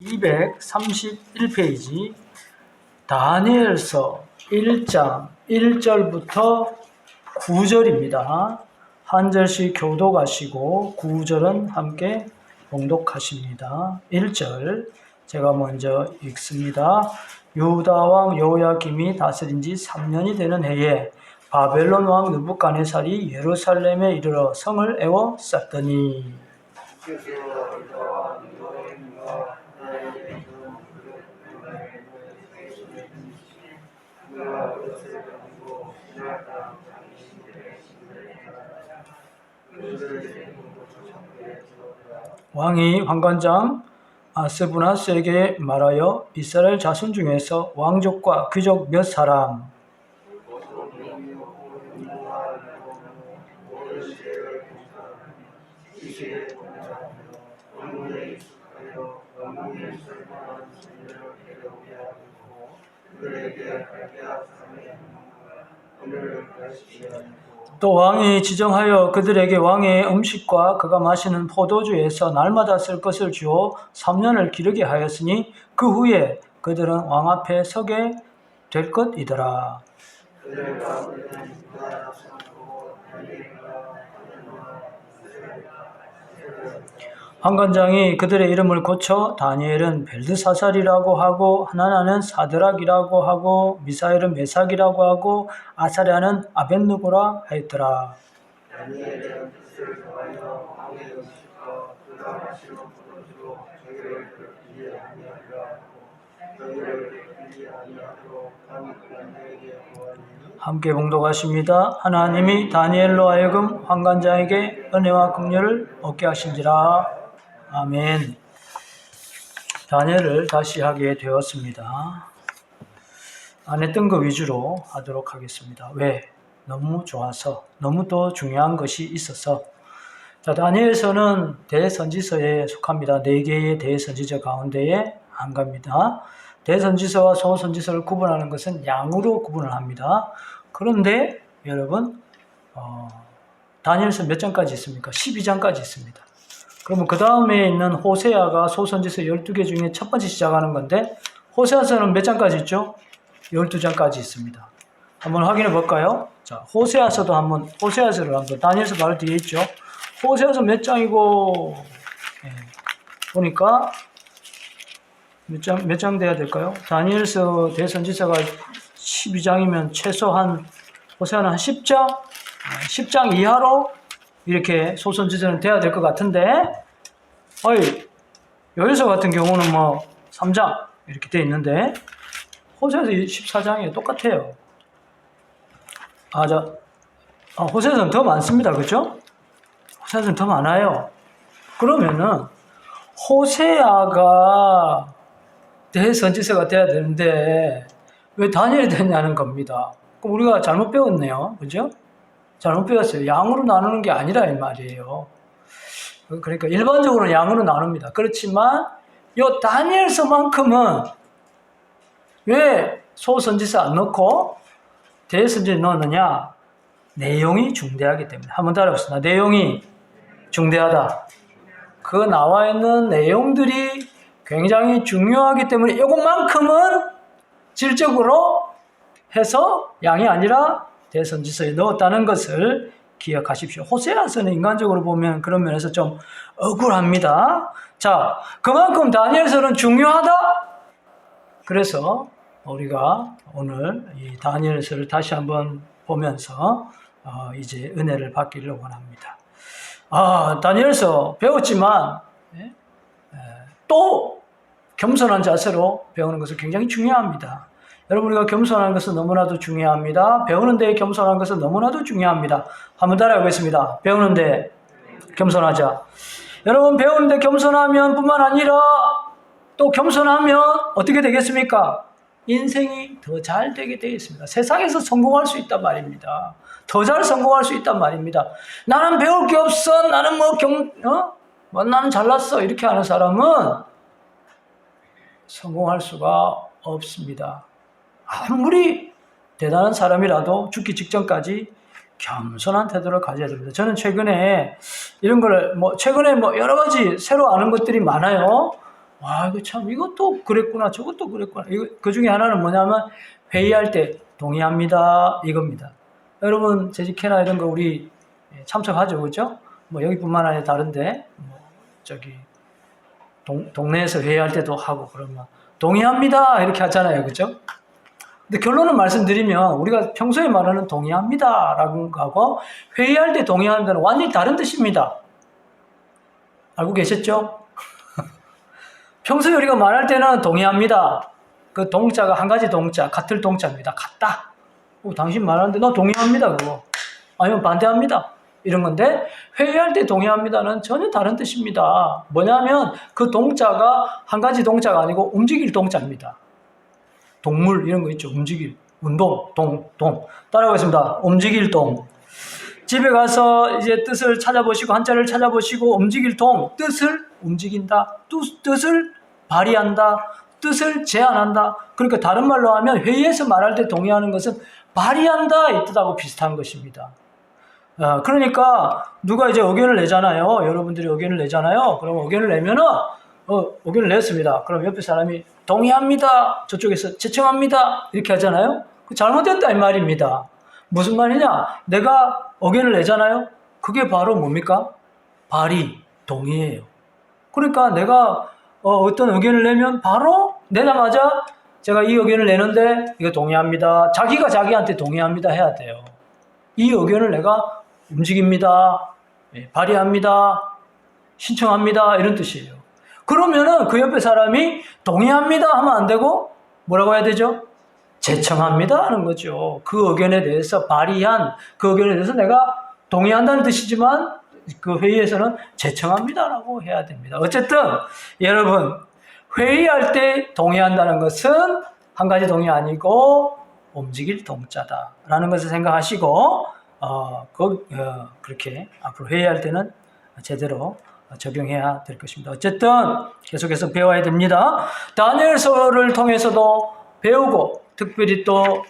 231페이지 다니엘서 1장 1절부터 9절입니다. 한 절씩 교독하시고 9절은 함께 봉독하십니다. 1절 제가 먼저 읽습니다. 유다 왕 여호야김이 다스린 지 3년이 되는 해에 바벨론 왕 느부갓네살이 예루살렘에 이르러 성을 에워쌌더니 왕이 환관장 아스부나스에게 말하여 이스라엘 자손 중에서 왕족과 귀족 몇 사람 또 왕이 지정하여 그들에게 왕의 음식과 그가 마시는 포도주에서 날마다 쓸 것을 주어 3년을 기르게 하였으니 그 후에 그들은 왕 앞에 서게 될 것이더라. 환관장이 그들의 이름을 고쳐 다니엘은 벨드사살이라고 하고 하나나는 사드락이라고 하고 미사엘은 메삭이라고 하고 아사랴는 아벳느고라 하였더라. 함께 봉독하십니다. 하나님이 다니엘로 하여금 환관장에게 은혜와 긍휼을 얻게 하신지라. 아멘. 다니엘을 다시 하게 되었습니다. 안 했던 거 위주로 하도록 하겠습니다. 왜? 너무 좋아서, 너무 또 중요한 것이 있어서. 자, 다니엘서는 대선지서에 속합니다. 4개의 대선지서 가운데에 한 겁니다. 대선지서와 소선지서를 구분하는 것은 양으로 구분을 합니다. 그런데 여러분, 다니엘서 몇 장까지 있습니까? 12장까지 있습니다. 그러면 그 다음에 있는 호세아가 소선지서 12개 중에 첫 번째 시작하는 건데 호세아서는 몇 장까지 있죠? 12장까지 있습니다. 한번 확인해 볼까요? 자, 호세아서도 한번 다니엘서 바로 뒤에 있죠? 호세아서 몇 장이고 보니까 몇 장 돼야 될까요? 다니엘서 대선지서가 12장이면 최소한 호세아는 한 10장? 10장 이하로 이렇게 소선지서는 돼야 될 것 같은데 요일서 같은 경우는 뭐 3장 이렇게 돼 있는데 호세아서 14장이에요. 똑같아요. 호세아서는 더 많습니다. 그렇죠? 호세아서는 더 많아요. 그러면은 호세아가 대선지서가 돼야 되는데 왜 다니엘이 됐냐는 겁니다. 그럼 우리가 잘못 배웠네요. 그죠? 잘못 배웠어요. 양으로 나누는 게 아니라 이 말이에요. 그러니까 일반적으로 양으로 나눕니다. 그렇지만 이 다니엘서만큼은 왜 소선지서 안 넣고 대선지서 넣었느냐? 내용이 중대하기 때문에. 한번 따라해보겠습니다. 내용이 중대하다. 그 나와 있는 내용들이 굉장히 중요하기 때문에 이것만큼은 질적으로 해서 양이 아니라 대선지서에 넣었다는 것을 기억하십시오. 호세아서는 인간적으로 보면 그런 면에서 좀 억울합니다. 자, 그만큼 다니엘서는 중요하다. 그래서 우리가 오늘 이 다니엘서를 다시 한번 보면서 이제 은혜를 받기를 원합니다. 다니엘서 배웠지만 또 겸손한 자세로 배우는 것은 굉장히 중요합니다. 여러분, 우리가 겸손한 것은 너무나도 중요합니다. 배우는 데 겸손한 것은 너무나도 중요합니다. 한번 따라해보겠습니다. 배우는 데 겸손하자. 여러분, 배우는 데 겸손하면 뿐만 아니라 또 겸손하면 어떻게 되겠습니까? 인생이 더 잘 되게 되어 있습니다. 세상에서 성공할 수 있단 말입니다. 더 잘 성공할 수 있단 말입니다. 나는 배울 게 없어. 나는 나는 잘났어. 이렇게 하는 사람은 성공할 수가 없습니다. 아무리 대단한 사람이라도 죽기 직전까지 겸손한 태도를 가져야 됩니다. 저는 최근에 이런 걸 최근에 여러 가지 새로 아는 것들이 많아요. 와, 이거 참, 이것도 그랬구나, 저것도 그랬구나. 그 중에 하나는 뭐냐면, 회의할 때 동의합니다. 이겁니다. 여러분, 재직회나 이런 거 우리 참석하죠, 그죠? 뭐, 여기뿐만 아니라 다른데, 뭐, 저기, 동네에서 회의할 때도 하고, 그러면, 동의합니다. 이렇게 하잖아요, 그죠? 근데 결론을 말씀드리면, 우리가 평소에 말하는 동의합니다. 라고 하고, 회의할 때 동의한다는 완전히 다른 뜻입니다. 알고 계셨죠? 평소에 우리가 말할 때는 동의합니다. 그 동자가 한 가지 동자, 같을 동자입니다. 같다. 당신 말하는데 너 동의합니다. 그거. 아니면 반대합니다. 이런 건데 회의할 때 동의합니다는 전혀 다른 뜻입니다. 뭐냐면 그 동자가 한 가지 동자가 아니고 움직일 동자입니다. 동물 이런 거 있죠. 움직일. 운동, 동. 따라가겠습니다. 움직일 동. 집에 가서 이제 뜻을 찾아보시고 한자를 찾아보시고 움직일 동, 뜻을 움직인다. 뜻을 발휘한다. 뜻을 제안한다. 그러니까 다른 말로 하면 회의에서 말할 때 동의하는 것은 발휘한다 이 뜻하고 비슷한 것입니다. 그러니까 누가 이제 의견을 내잖아요. 여러분들이 의견을 내잖아요. 그럼 의견을 내면은 의견을 냈습니다. 그럼 옆에 사람이 동의합니다. 저쪽에서 제청합니다. 이렇게 하잖아요. 잘못됐다 이 말입니다. 무슨 말이냐? 내가 의견을 내잖아요. 그게 바로 뭡니까? 발의, 동의예요. 그러니까 내가 어떤 의견을 내면 바로 내자마자 제가 이 의견을 내는데 이거 동의합니다. 자기가 자기한테 동의합니다 해야 돼요. 이 의견을 내가 움직입니다. 발의합니다. 신청합니다. 이런 뜻이에요. 그러면은 그 옆에 사람이 동의합니다 하면 안 되고 뭐라고 해야 되죠? 제청합니다 하는 거죠. 그 의견에 대해서 발의한 그 의견에 대해서 내가 동의한다는 뜻이지만 그 회의에서는 제청합니다라고 해야 됩니다. 어쨌든 여러분 회의할 때 동의한다는 것은 한 가지 동의 아니고 움직일 동자다라는 것을 생각하시고 그렇게 앞으로 회의할 때는 제대로 적용해야 될 것입니다. 어쨌든 계속해서 배워야 됩니다. 다니엘서를 통해서도 배우고 특별히 또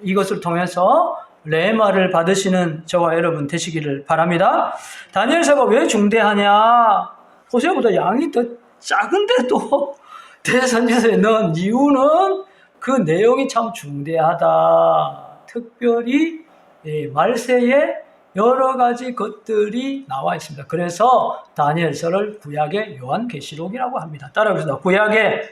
이것을 통해서 레마를 받으시는 저와 여러분 되시기를 바랍니다. 다니엘서가 왜 중대하냐? 호세아보다 양이 더 작은데도 대선지서에 넣은 이유는 그 내용이 참 중대하다. 특별히 말세에 여러 가지 것들이 나와 있습니다. 그래서 다니엘서를 구약의 요한계시록이라고 합니다. 따라해보겠습니다. 구약의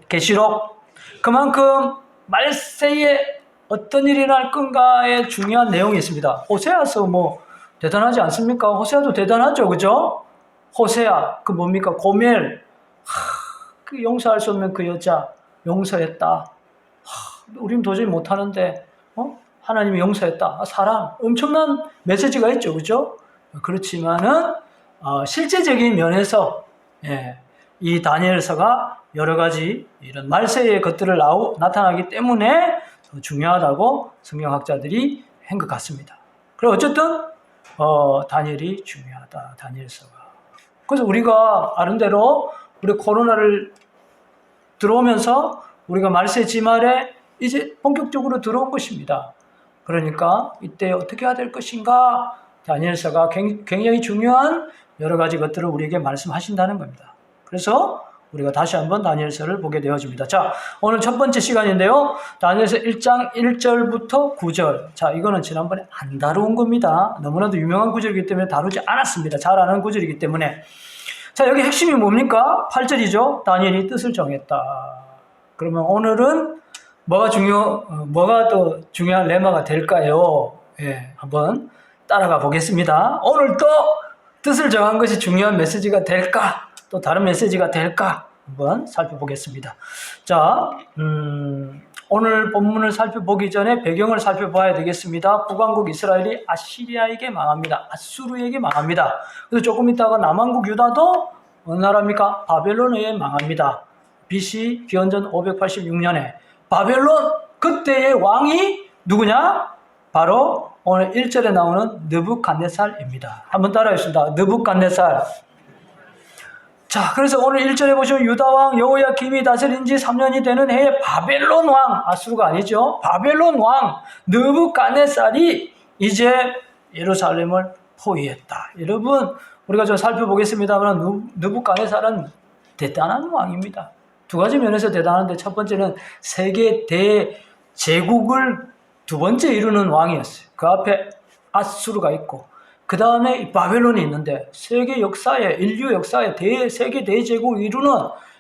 계시록. 그만큼 말세에 어떤 일이 날 건가에 중요한 내용이 있습니다. 호세아서 뭐 대단하지 않습니까? 호세아도 대단하죠, 그죠? 호세아 그 뭡니까? 고멜 그 용서할 수 없는 그 여자 용서했다. 우린 도저히 못하는데 하나님이 용서했다. 사랑 엄청난 메시지가 있죠, 그죠? 그렇지만은 실제적인 면에서 이 다니엘서가 여러 가지 이런 말세의 것들을 나타나기 때문에 중요하다고 성경학자들이 한 것 같습니다. 그리고 어쨌든 다니엘이 중요하다. 다니엘서가. 그래서 우리가 아는 대로 우리 코로나를 들어오면서 우리가 말세 지말에 이제 본격적으로 들어온 것입니다. 그러니까 이때 어떻게 해야 될 것인가? 다니엘서가 굉장히 중요한 여러 가지 것들을 우리에게 말씀하신다는 겁니다. 그래서 우리가 다시 한번 다니엘서를 보게 되어집니다. 자, 오늘 첫 번째 시간인데요. 다니엘서 1장 1절부터 9절. 자, 이거는 지난번에 안 다룬 겁니다. 너무나도 유명한 구절이기 때문에 다루지 않았습니다. 잘 아는 구절이기 때문에. 자, 여기 핵심이 뭡니까? 8절이죠. 다니엘이 뜻을 정했다. 그러면 오늘은 뭐가 더 중요한 레마가 될까요? 한번 따라가 보겠습니다. 오늘 또 뜻을 정한 것이 중요한 메시지가 될까? 또 다른 메시지가 될까? 한번 살펴보겠습니다. 자, 오늘 본문을 살펴보기 전에 배경을 살펴봐야 되겠습니다. 북왕국 이스라엘이 아시리아에게 망합니다. 아수르에게 망합니다. 그래서 조금 있다가 남왕국 유다도 어느 나라입니까? 바벨론에 망합니다. BC 기원전 586년에 바벨론 그때의 왕이 누구냐? 바로 오늘 1절에 나오는 느부갓네살입니다. 한번 따라하겠습니다. 느부갓네살. 자, 그래서 오늘 1절에 보시면 유다왕 여호야김이 다스린 지 3년이 되는 해에 바벨론 왕, 아수르가 아니죠. 바벨론 왕 느부갓네살이 이제 예루살렘을 포위했다. 여러분, 우리가 좀 살펴보겠습니다. 느부갓네살은 대단한 왕입니다. 두 가지 면에서 대단한데 첫 번째는 세계 대제국을 두 번째 이루는 왕이었어요. 그 앞에 아수르가 있고 그 다음에 바벨론이 있는데 세계 역사에 인류 역사에 세계 대제국을 이루는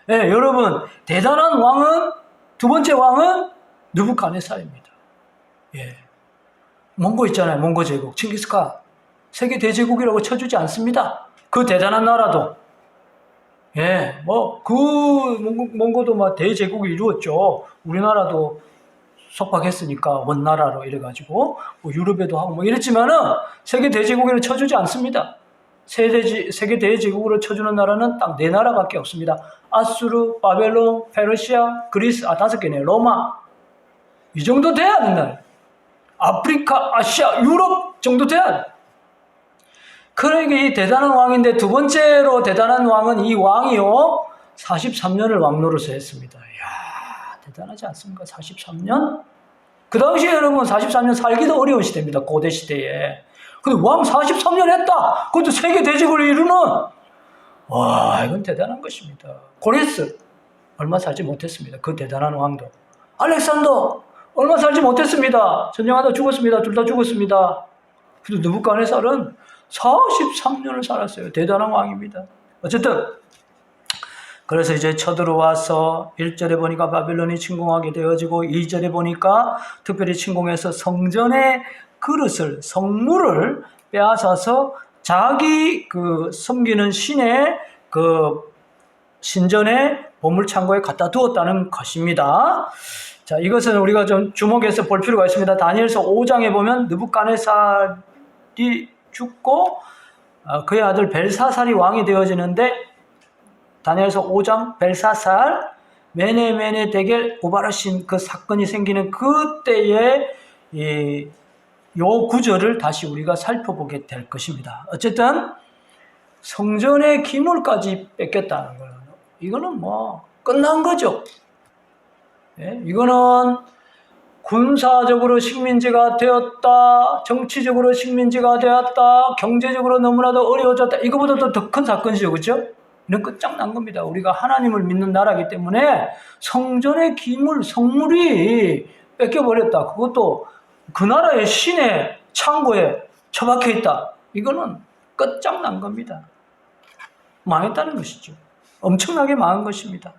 여러분 대단한 왕은 두 번째 왕은 느부갓네살입니다. 몽고 있잖아요. 몽고 제국 칭기스칸 세계 대제국이라고 쳐주지 않습니다. 그 대단한 나라도 그 몽고도 막 대제국을 이루었죠. 우리나라도 속박했으니까 원나라로 이래가지고 유럽에도 하고 이랬지만은 세계 대제국에는 쳐주지 않습니다. 세계 대제국으로 쳐주는 나라는 딱 4나라밖에 없습니다. 아수르, 바벨론, 페르시아, 그리스, 5개네요. 로마. 이 정도 돼야 된다. 아프리카, 아시아, 유럽 정도 돼야 돼. 그러니까 이 대단한 왕인데 두 번째로 대단한 왕은 이 왕이요 43년을 왕노릇을 했습니다. 이야 대단하지 않습니까? 43년? 그 당시에 여러분 43년 살기도 어려운 시대입니다. 고대 시대에. 근데 왕 43년 했다. 그것도 세계 대제국을 이루는 와 이건 대단한 것입니다. 고레스 얼마 살지 못했습니다. 그 대단한 왕도. 알렉산더 얼마 살지 못했습니다. 전쟁하다 죽었습니다. 둘 다 죽었습니다. 그래도 느부갓네살은 43년을 살았어요. 대단한 왕입니다. 어쨌든 그래서 이제 쳐들어와서 1절에 보니까 바벨론이 침공하게 되어지고 2절에 보니까 특별히 침공해서 성전의 그릇을 성물을 빼앗아서 자기 그 섬기는 신의 그 신전의 보물창고에 갖다 두었다는 것입니다. 자, 이것은 우리가 좀 주목해서 볼 필요가 있습니다. 다니엘서 5장에 보면 느부갓네살이 죽고 그의 아들 벨사살이 왕이 되어지는데 다니엘서 5장 벨사살 메네메네 데겔 우바르신 그 사건이 생기는 그때의 요 구절을 다시 우리가 살펴보게 될 것입니다. 어쨌든 성전의 기물까지 뺏겼다는 거는 이거는 뭐 끝난 거죠. 이거는 군사적으로 식민지가 되었다, 정치적으로 식민지가 되었다, 경제적으로 너무나도 어려워졌다. 이거보다도 더 큰 사건이죠, 그렇죠? 이런 끝장난 겁니다. 우리가 하나님을 믿는 나라이기 때문에 성전의 기물, 성물이 뺏겨버렸다. 그것도 그 나라의 신의 창고에 처박혀 있다. 이거는 끝장난 겁니다. 망했다는 것이죠. 엄청나게 망한 것입니다.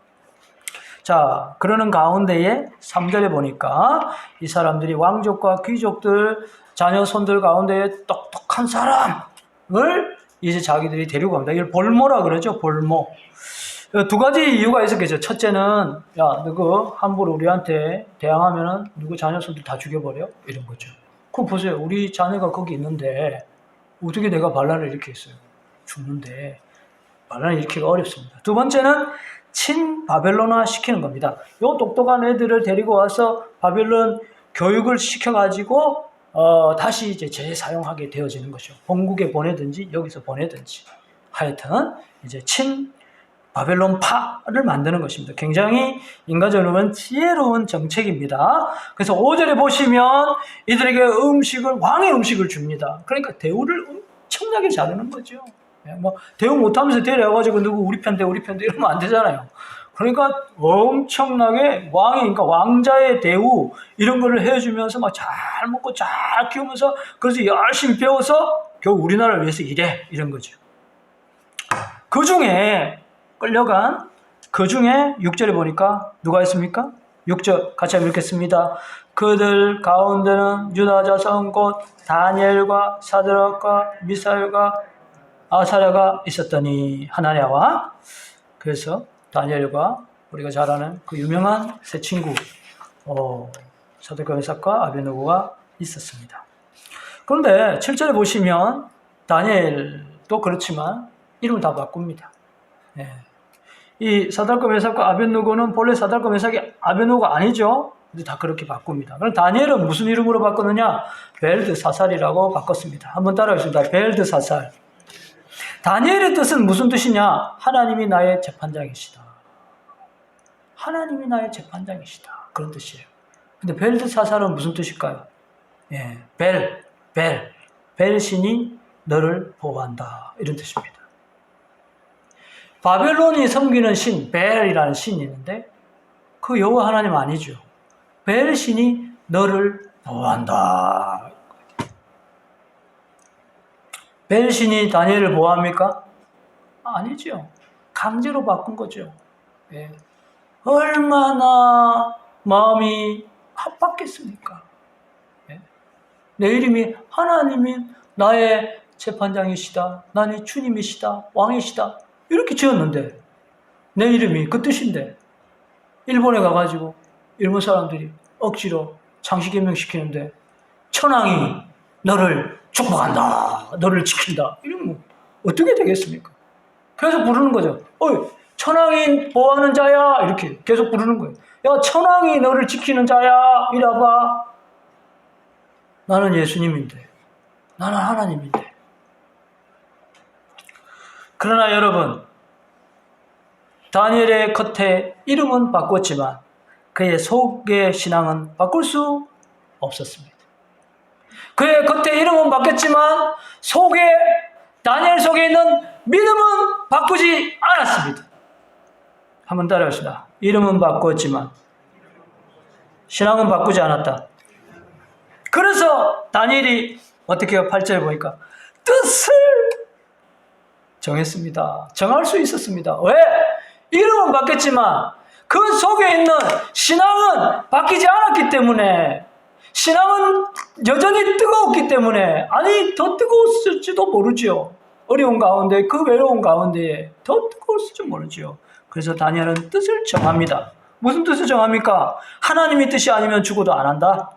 자, 그러는 가운데에 3절에 보니까 이 사람들이 왕족과 귀족들, 자녀 손들 가운데에 똑똑한 사람을 이제 자기들이 데리고 갑니다. 이걸 볼모라 그러죠. 볼모. 두 가지 이유가 있었겠죠. 첫째는 야, 누구 함부로 우리한테 대항하면은 누구 자녀 손들 다 죽여버려? 이런 거죠. 그럼 보세요. 우리 자녀가 거기 있는데 어떻게 내가 반란을 일으키겠어요? 죽는데 반란을 일으키기가 어렵습니다. 두 번째는 친바벨론화 시키는 겁니다. 요 똑똑한 애들을 데리고 와서 바벨론 교육을 시켜가지고 다시 이제 재사용하게 되어지는 것이죠. 본국에 보내든지 여기서 보내든지 하여튼 이제 친바벨론파를 만드는 것입니다. 굉장히 인간적으로 보면 지혜로운 정책입니다. 그래서 5절에 보시면 이들에게 왕의 음식을 줍니다. 그러니까 대우를 엄청나게 자르는 거죠. 뭐 대우 못하면서 데려와가지고 누구 우리 편 이러면 안 되잖아요. 그러니까 엄청나게 그러니까 왕자의 대우 이런 거를 해주면서 막 잘 먹고 잘 키우면서 그래서 열심히 배워서 겨우 우리나라를 위해서 일해 이런 거죠. 그 중에 끌려간 그 중에 6절에 보니까 누가 있습니까? 6절 같이 한번 읽겠습니다. 그들 가운데는 유다 자손 곧 다니엘과 사드락과 미사엘과 아사랴가 있었더니 하나냐와 그래서 다니엘과 우리가 잘 아는 그 유명한 세 친구 사드락과 메삭과 아벤노고가 있었습니다. 그런데 7절에 보시면 다니엘도 그렇지만 이름을 다 바꿉니다. 이 사드락과 메삭과 아벤노고는 본래 사드락과 메삭이 아벤노고가 아니죠. 근데 다 그렇게 바꿉니다. 그럼 다니엘은 무슨 이름으로 바꿨느냐? 벨드사살이라고 바꿨습니다. 한번 따라하겠습니다. 벨드사살. 다니엘의 뜻은 무슨 뜻이냐? 하나님이 나의 재판장이시다. 하나님이 나의 재판장이시다. 그런 뜻이에요. 근데 벨드사살은 무슨 뜻일까요? 벨 신이 너를 보호한다. 이런 뜻입니다. 바벨론이 섬기는 신, 벨이라는 신이 있는데 그 여호와 하나님 아니죠. 벨 신이 너를 보호한다. 벨 신이 다니엘을 보호합니까? 아니죠. 강제로 바꾼 거죠. 예. 얼마나 마음이 합박했습니까? 예. 내 이름이 하나님이 나의 재판장이시다. 나는 주님이시다. 왕이시다. 이렇게 지었는데 내 이름이 그 뜻인데 일본에 가가지고 일본 사람들이 억지로 창씨개명시키는데 천황이 너를 축복한다. 너를 지킨다. 이러면 어떻게 되겠습니까? 계속 부르는 거죠. 어이, 천황이 보호하는 자야. 이렇게 계속 부르는 거예요. 야, 천황이 너를 지키는 자야. 이리 와봐. 나는 예수님인데. 나는 하나님인데. 그러나 여러분, 다니엘의 겉에 이름은 바꿨지만 그의 속의 신앙은 바꿀 수 없었습니다. 그의 겉에 이름은 바뀌었지만 다니엘 속에 있는 믿음은 바꾸지 않았습니다. 한번 따라합시다. 이름은 바꿨지만 신앙은 바꾸지 않았다. 그래서 다니엘이 어떻게 해요? 8절에 보니까 뜻을 정했습니다. 정할 수 있었습니다. 왜? 이름은 바뀌었지만 그 속에 있는 신앙은 바뀌지 않았기 때문에, 신앙은 여전히 뜨거웠기 때문에, 아니 더 뜨거웠을지도 모르죠. 어려운 가운데, 그 외로운 가운데에 더 뜨거웠을지 모르죠. 그래서 다니엘은 뜻을 정합니다. 무슨 뜻을 정합니까? 하나님의 뜻이 아니면 죽어도 안 한다.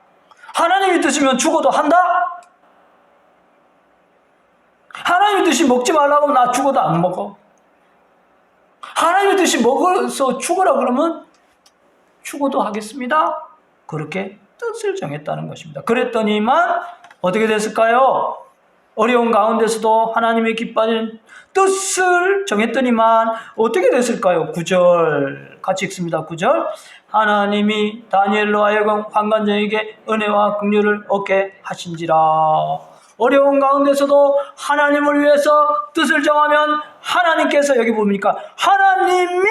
하나님의 뜻이면 죽어도 한다. 하나님의 뜻이 먹지 말라고 하면 나 죽어도 안 먹어. 하나님의 뜻이 먹어서 죽어라 그러면 죽어도 하겠습니다. 그렇게 뜻을 정했다는 것입니다. 그랬더니만 어떻게 됐을까요? 어려운 가운데서도 하나님의 기뻐하는 뜻을 정했더니만 어떻게 됐을까요? 9절 같이 읽습니다. 9절 하나님이 다니엘로 하여금 환관장에게 은혜와 긍휼을 얻게 하신지라. 어려운 가운데서도 하나님을 위해서 뜻을 정하면 하나님께서 여기 보니까 하나님이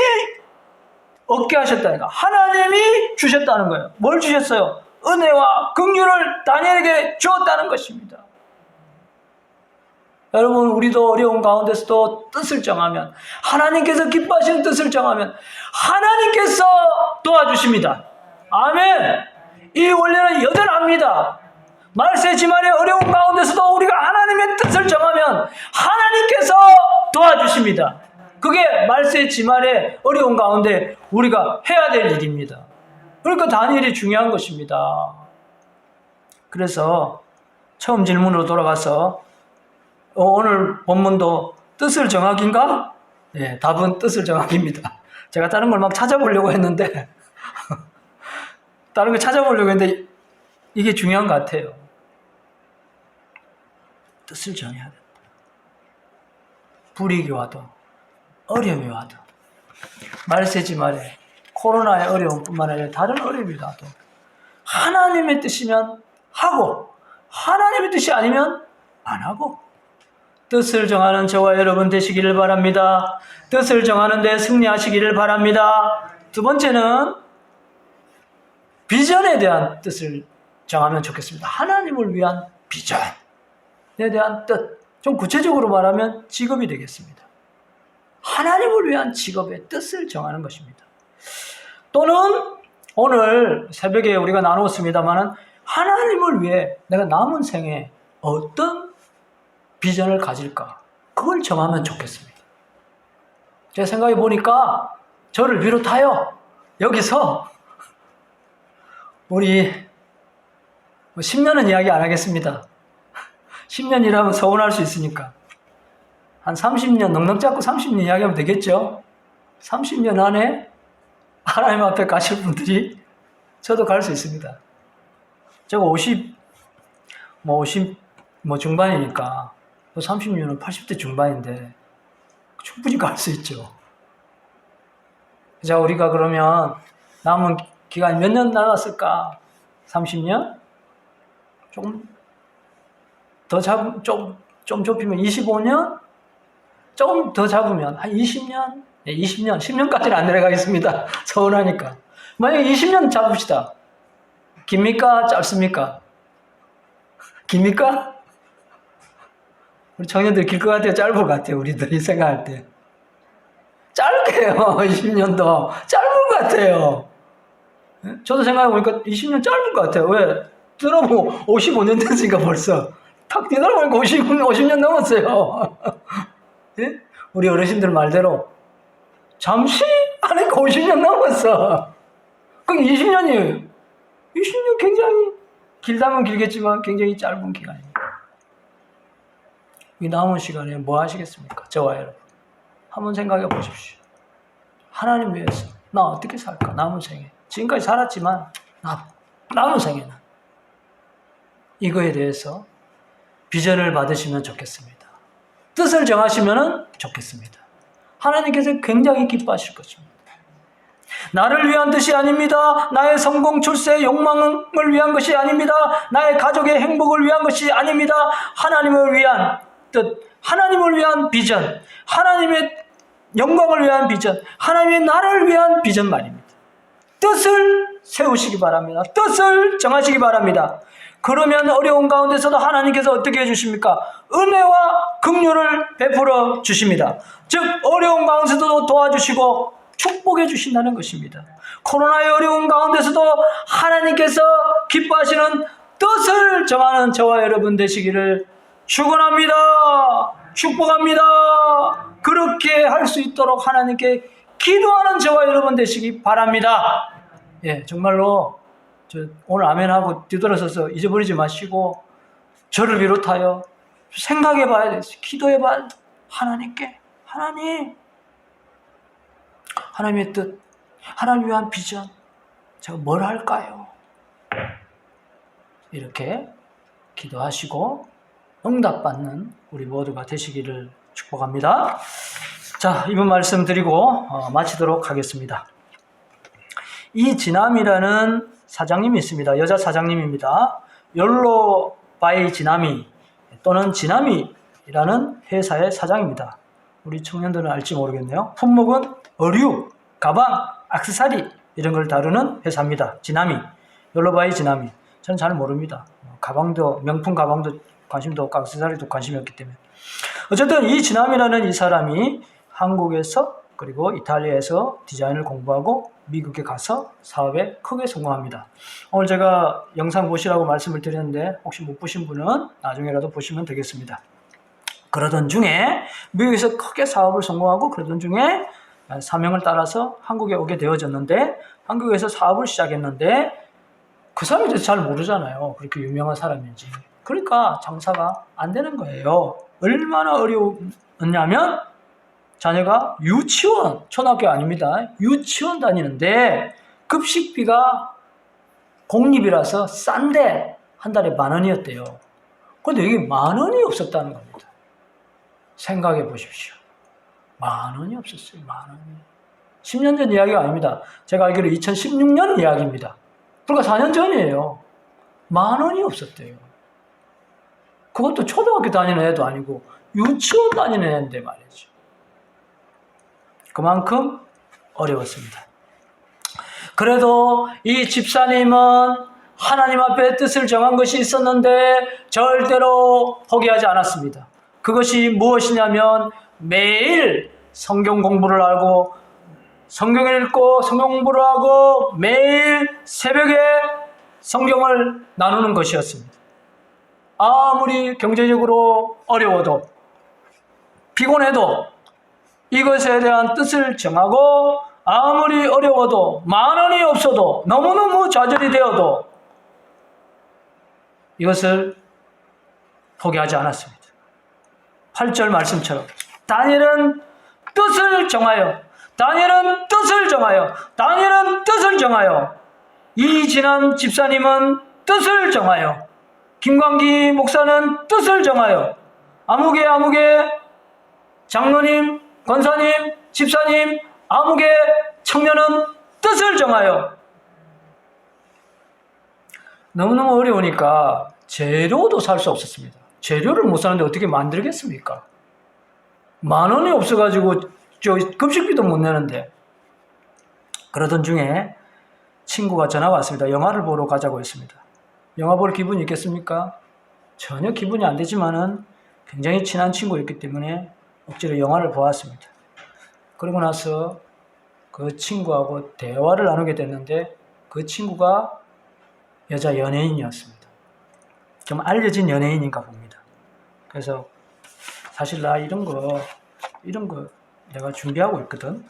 얻게 하셨다니까. 하나님이 주셨다는 거예요. 뭘 주셨어요? 은혜와 긍휼을 다니엘에게 주었다는 것입니다. 여러분, 우리도 어려운 가운데서도 뜻을 정하면, 하나님께서 기뻐하시는 뜻을 정하면 하나님께서 도와주십니다. 아멘. 이 원리는 여전합니다. 말세지만의 어려운 가운데서도 우리가 하나님의 뜻을 정하면 하나님께서 도와주십니다. 그게 말세지만의 어려운 가운데 우리가 해야 될 일입니다. 그러니까 다니엘이 중요한 것입니다. 그래서 처음 질문으로 돌아가서 오늘 본문도 뜻을 정하기인가? 네, 답은 뜻을 정하기입니다. 제가 다른 걸 막 찾아보려고 했는데 다른 걸 찾아보려고 했는데 이게 중요한 것 같아요. 뜻을 정해야 된다. 불이익이 와도 어려움이 와도 말세지 말에 코로나의 어려움뿐만 아니라 다른 어려움이 와도 하나님의 뜻이면 하고 하나님의 뜻이 아니면 안 하고 뜻을 정하는 저와 여러분 되시기를 바랍니다. 뜻을 정하는 데 승리하시기를 바랍니다. 두 번째는 비전에 대한 뜻을 정하면 좋겠습니다. 하나님을 위한 비전에 대한 뜻. 좀 구체적으로 말하면 직업이 되겠습니다. 하나님을 위한 직업의 뜻을 정하는 것입니다. 또는 오늘 새벽에 우리가 나누었습니다마는 하나님을 위해 내가 남은 생에 어떤 비전을 가질까? 그걸 정하면 좋겠습니다. 제 생각해 보니까 저를 비롯하여 여기서 우리 10년은 이야기 안 하겠습니다. 10년이라면 서운할 수 있으니까 한 30년 넉넉 잡고 30년 이야기하면 되겠죠. 30년 안에 하나님 앞에 가실 분들이 저도 갈 수 있습니다. 제가 50 중반이니까 또 30년은 80대 중반인데 충분히 갈 수 있죠. 자, 우리가 그러면 남은 기간이 몇 년 남았을까? 30년? 조금 더 좀 좁히면 25년? 조금 더 잡으면 한 20년? 네, 20년, 10년까지는 안 내려가겠습니다. 서운하니까. 만약에 20년 잡읍시다. 깁니까? 짧습니까? 깁니까? 우리 청년들 길 것 같아요? 짧을 것 같아요? 우리들이 생각할 때. 짧게요. 20년도. 짧은 것 같아요. 저도 생각해보니까 20년 짧은 것 같아요. 왜? 들어보고 55년 됐으니까 벌써. 탁 뒤돌아보니까 50년 넘었어요. 예? 우리 어르신들 말대로 잠시 하니까 50년 넘었어. 그럼 20년이에요. 20년 굉장히 길다면 길겠지만 굉장히 짧은 기간입니다. 이 남은 시간에 뭐 하시겠습니까? 저와 여러분. 한번 생각해 보십시오. 하나님 위해서 나 어떻게 살까? 남은 생에. 지금까지 살았지만 남은 생에는 이거에 대해서 비전을 받으시면 좋겠습니다. 뜻을 정하시면 좋겠습니다. 하나님께서 굉장히 기뻐하실 것입니다. 나를 위한 뜻이 아닙니다. 나의 성공, 출세, 욕망을 위한 것이 아닙니다. 나의 가족의 행복을 위한 것이 아닙니다. 하나님을 위한 뜻, 하나님을 위한 비전, 하나님의 영광을 위한 비전, 하나님의 나라를 위한 비전 말입니다. 뜻을 세우시기 바랍니다. 뜻을 정하시기 바랍니다. 그러면 어려운 가운데서도 하나님께서 어떻게 해주십니까? 은혜와 긍휼을 베풀어 주십니다. 즉 어려운 가운데서도 도와주시고 축복해 주신다는 것입니다. 코로나의 어려운 가운데서도 하나님께서 기뻐하시는 뜻을 정하는 저와 여러분 되시기를 축원합니다. 축복합니다. 그렇게 할 수 있도록 하나님께 기도하는 저와 여러분 되시기 바랍니다. 예, 정말로 오늘 아멘하고 뒤돌아서서 잊어버리지 마시고 저를 비롯하여 생각해 봐야 돼요. 기도해 봐야 돼요. 하나님께 하나님의 뜻, 하나님 위한 비전, 제가 뭘 할까요? 이렇게 기도하시고 응답받는 우리 모두가 되시기를 축복합니다. 자, 이번 말씀 드리고 마치도록 하겠습니다. 이진남이라는 사장님이 있습니다. 여자 사장님입니다. 욜로바이 지나미 또는 지나미라는 회사의 사장입니다. 우리 청년들은 알지 모르겠네요. 품목은 의류, 가방, 액세서리 이런 걸 다루는 회사입니다. 지나미, 욜로바이 지나미. 저는 잘 모릅니다. 가방도 명품 가방도 관심도 없고 액세서리도 관심이 없기 때문에. 어쨌든 이 지남이라는 이 사람이 한국에서 그리고 이탈리아에서 디자인을 공부하고 미국에 가서 사업에 크게 성공합니다. 오늘 제가 영상 보시라고 말씀을 드렸는데 혹시 못 보신 분은 나중에라도 보시면 되겠습니다. 그러던 중에 미국에서 크게 사업을 성공하고 그러던 중에 사명을 따라서 한국에 오게 되어졌는데 한국에서 사업을 시작했는데 그 사람에 대해서 잘 모르잖아요. 그렇게 유명한 사람인지. 그러니까 장사가 안 되는 거예요. 얼마나 어려웠냐면 자녀가 유치원, 초등학교 아닙니다. 유치원 다니는데 급식비가 공립이라서 싼데 한 달에 10,000원이었대요. 그런데 여기 10,000원이 없었다는 겁니다. 생각해 보십시오. 10,000원이 없었어요. 10,000원이. 10년 전 이야기가 아닙니다. 제가 알기로 2016년 이야기입니다. 불과 4년 전이에요. 10,000원이 없었대요. 그것도 초등학교 다니는 애도 아니고 유치원 다니는 애인데 말이죠. 그만큼 어려웠습니다. 그래도 이 집사님은 하나님 앞에 뜻을 정한 것이 있었는데 절대로 포기하지 않았습니다. 그것이 무엇이냐면 매일 성경 공부를 하고 성경을 읽고 성경 공부를 하고 매일 새벽에 성경을 나누는 것이었습니다. 아무리 경제적으로 어려워도 피곤해도 이것에 대한 뜻을 정하고 아무리 어려워도 10,000원이 없어도 너무너무 좌절이 되어도 이것을 포기하지 않았습니다. 8절 말씀처럼 다니엘은 뜻을 정하여 이진남 집사님은 뜻을 정하여 김광기 목사는 뜻을 정하여 아무개 장로님, 권사님, 집사님, 아무개 청년은 뜻을 정하여 너무너무 어려우니까 재료도 살 수 없었습니다. 재료를 못 사는데 어떻게 만들겠습니까? 10,000원이 없어가지고 저 급식비도 못 내는데. 그러던 중에 친구가 전화가 왔습니다. 영화를 보러 가자고 했습니다. 영화 볼 기분이 있겠습니까? 전혀 기분이 안 되지만은 굉장히 친한 친구였기 때문에 억지로 영화를 보았습니다. 그러고 나서 그 친구하고 대화를 나누게 됐는데 그 친구가 여자 연예인이었습니다. 좀 알려진 연예인인가 봅니다. 그래서 사실 나 이런 거 내가 준비하고 있거든.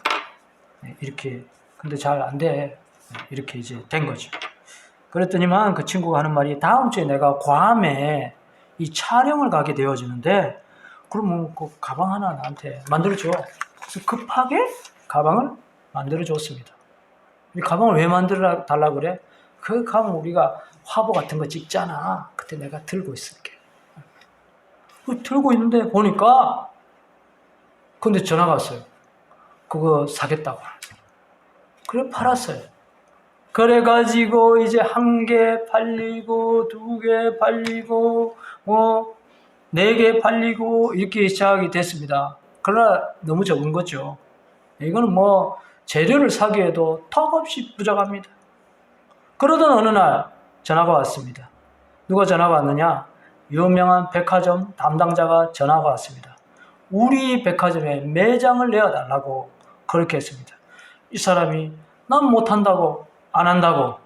이렇게. 근데 잘 안 돼. 이렇게 이제 된 거죠. 그랬더니만 그 친구가 하는 말이 다음 주에 내가 괌에 이 촬영을 가게 되어지는데 그러면 그 가방 하나 나한테 만들어줘. 그래서 급하게 가방을 만들어줬습니다. 이 가방을 왜 만들어 달라고 그래? 그 가방 우리가 화보 같은 거 찍잖아. 그때 내가 들고 있을게. 들고 있는데 보니까 근데 전화가 왔어요. 그거 사겠다고. 그래 팔았어요. 그래가지고 이제 1개 팔리고 2개 팔리고 뭐 4개 팔리고 이렇게 시작이 됐습니다. 그러나 너무 적은 거죠. 이거는 뭐 재료를 사기에도 턱없이 부족합니다. 그러던 어느 날 전화가 왔습니다. 누가 전화가 왔느냐? 유명한 백화점 담당자가 전화가 왔습니다. 우리 백화점에 매장을 내어달라고 그렇게 했습니다. 이 사람이 난 못한다고 안 한다고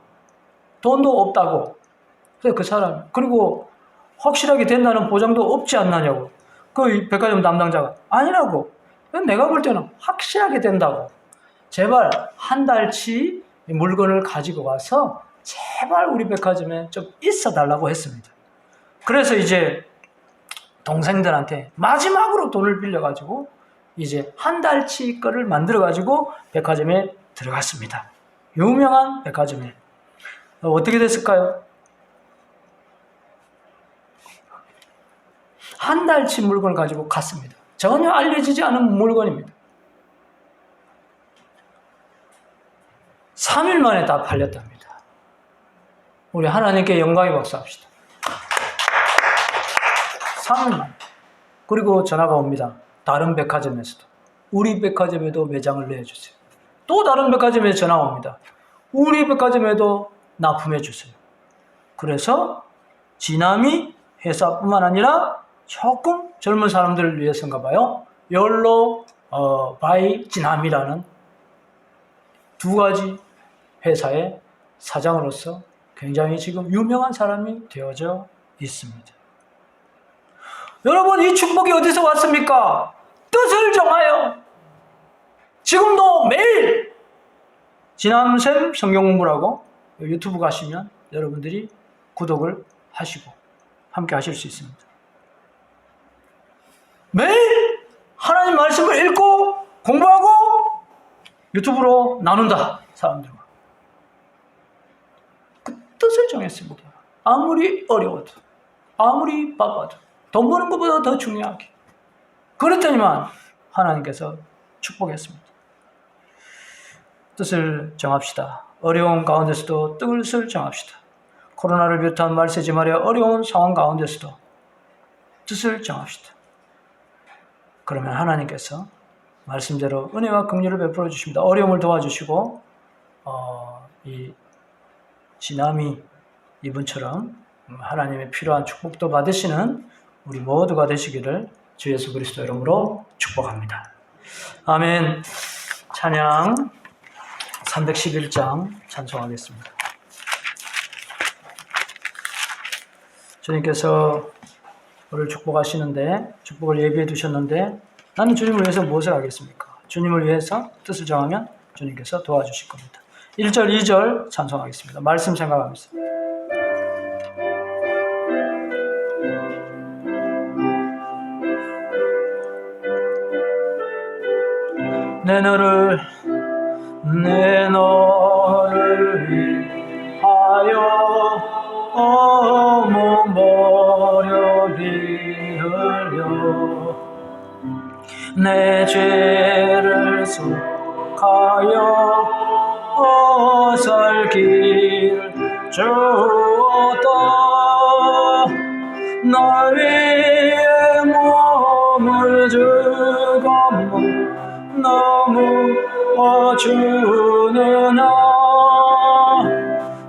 돈도 없다고. 그래서 그 사람 그리고 확실하게 된다는 보장도 없지 않느냐고. 그 백화점 담당자가 아니라고. 내가 볼 때는 확실하게 된다고. 제발 한 달치 물건을 가지고 와서 제발 우리 백화점에 좀 있어 달라고 했습니다. 그래서 이제 동생들한테 마지막으로 돈을 빌려가지고 이제 한 달치 거를 만들어가지고 백화점에 들어갔습니다. 유명한 백화점에. 어떻게 됐을까요? 한 달치 물건을 가지고 갔습니다. 전혀 알려지지 않은 물건입니다. 3일 만에 다 팔렸답니다. 우리 하나님께 영광의 박수 합시다. 3일 만에. 그리고 전화가 옵니다. 다른 백화점에서도. 우리 백화점에도 매장을 내주세요. 또 다른 백화점에서 전화가 옵니다. 우리 백화점에도 납품해 주세요. 그래서 지남이 회사뿐만 아니라 조금 젊은 사람들을 위해서인가 봐요. 욜로 바이 지남이라는 2가지 회사의 사장으로서 굉장히 지금 유명한 사람이 되어져 있습니다. 여러분, 이 축복이 어디서 왔습니까? 뜻을 정하여 지금도 매일 지남샘 성경공부라고 유튜브 가시면 여러분들이 구독을 하시고 함께 하실 수 있습니다. 매일 하나님 말씀을 읽고 공부하고 유튜브로 나눈다. 사람들과 그 뜻을 정했습니다. 아무리 어려워도 아무리 바빠도 돈 버는 것보다 더 중요하게. 그랬더니만 하나님께서 축복했습니다. 뜻을 정합시다. 어려운 가운데서도 뜻을 정합시다. 코로나를 비롯한 말세지 말이야 어려운 상황 가운데서도 뜻을 정합시다. 그러면 하나님께서 말씀대로 은혜와 긍휼을 베풀어 주십니다. 어려움을 도와주시고 이 지남이 이분처럼 하나님의 필요한 축복도 받으시는 우리 모두가 되시기를 주 예수 그리스도 이름으로 축복합니다. 아멘. 찬양 311장 찬송하겠습니다. 주님께서 우리를 축복하시는데 축복을 예비해 두셨는데 나는 주님을 위해서 무엇을 하겠습니까? 주님을 위해서 뜻을 정하면 주님께서 도와주실 겁니다. 1절, 2절 찬송하겠습니다. 말씀 생각하면서. 내 너를 위하여 몸버려 비 흘려 내 죄를 속하여 살 길 주었다. 널 위해 몸을 주고 주느냐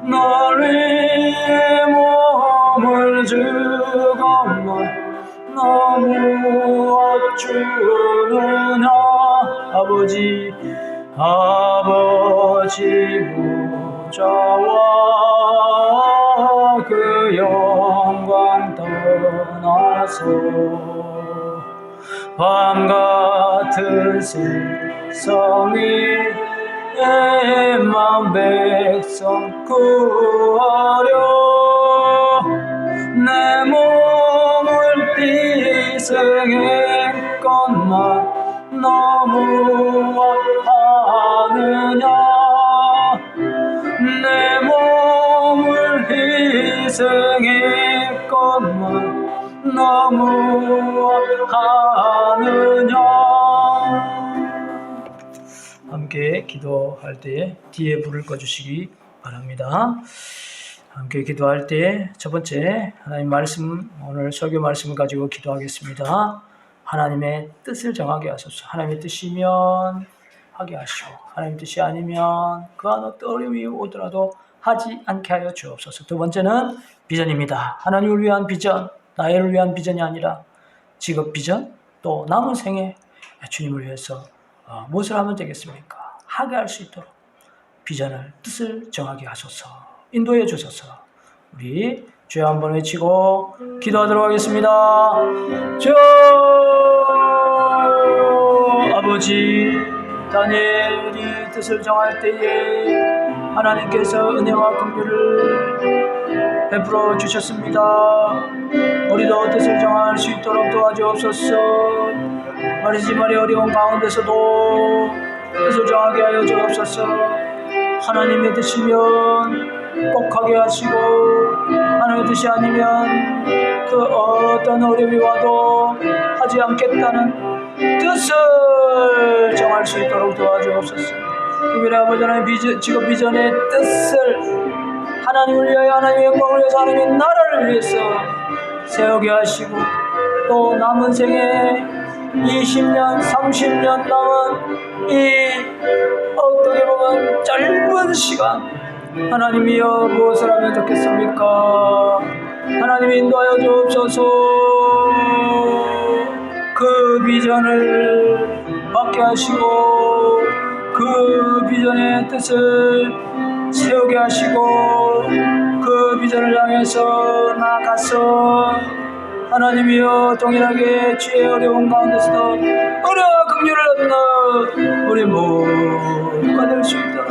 널 위해 몸을 주건만 너무 어쭈느냐 아버지 보좌와 그 영광 떠나서 밤같은 세상에 만 백성 구하려 내 몸을 희생했건만 너무 아파하느냐 내 몸을 희생했건만 너무 아파하느냐. 함께 기도할 때 뒤에 불을 꺼주시기 바랍니다. 함께 기도할 때 첫 번째 하나님 말씀, 오늘 설교 말씀을 가지고 기도하겠습니다. 하나님의 뜻을 정하게 하소서. 하나님의 뜻이면 하게 하시오. 하나님의 뜻이 아니면 그한 어떤 어려움이 오더라도 하지 않게 하여 주옵소서. 두 번째는 비전입니다. 하나님을 위한 비전, 나를 위한 비전이 아니라 직업 비전, 또 남은 생에 주님을 위해서 무엇을 하면 되겠습니까? 하게 할 수 있도록 비전을, 뜻을 정하게 하소서. 인도해 주소서. 우리 주여 한번 외치고 기도하도록 하겠습니다. 주여 아버지, 다니엘이 뜻을 정할 때에 하나님께서 은혜와 긍휼을 베풀어 주셨습니다. 우리도 뜻을 정할 수 있도록 도와주옵소서. 말이지 말이 어려운 가운데서도 뜻을 정하게 하여 주옵소서. 하나님의 뜻이면 꼭 하게 하시고 하나님의 뜻이 아니면 그 어떤 어려움이 와도 하지 않겠다는 뜻을 정할 수 있도록 도와주옵소서. 특별히 아버지 하나님 직업 비전의 뜻을 하나님을 위하여, 하나님의 영광을 위해서, 하나님의 나라를 위해서 세우게 하시고 또 남은 생에 20년, 30년 남은 이 어떻게 보면 짧은 시간 하나님이여 무엇을 하면 좋겠습니까? 하나님이 인도하여 주옵소서. 그 비전을 받게 하시고 그 비전의 뜻을 세우게 하시고 그 비전을 향해서 나아가서 하나님이여 동일하게 죄의 어려운 가운데서도 은혜와 긍휼을 얻는 우리 모두가 될 수 있도록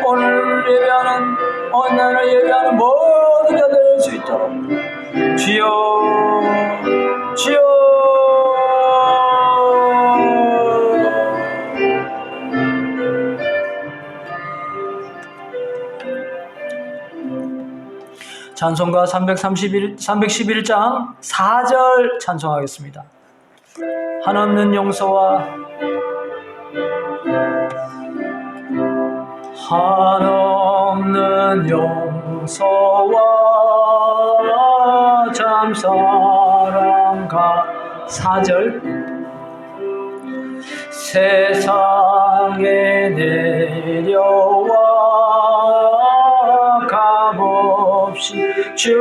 오늘 예배하는 오늘 예배하는 모든 자들 될 수 있도록 주여 주여 찬송가 311장 4절 찬송하겠습니다. 한없는 용서와 한없는 용서와 참 사랑과 4절 세상에 내려와 값없이 주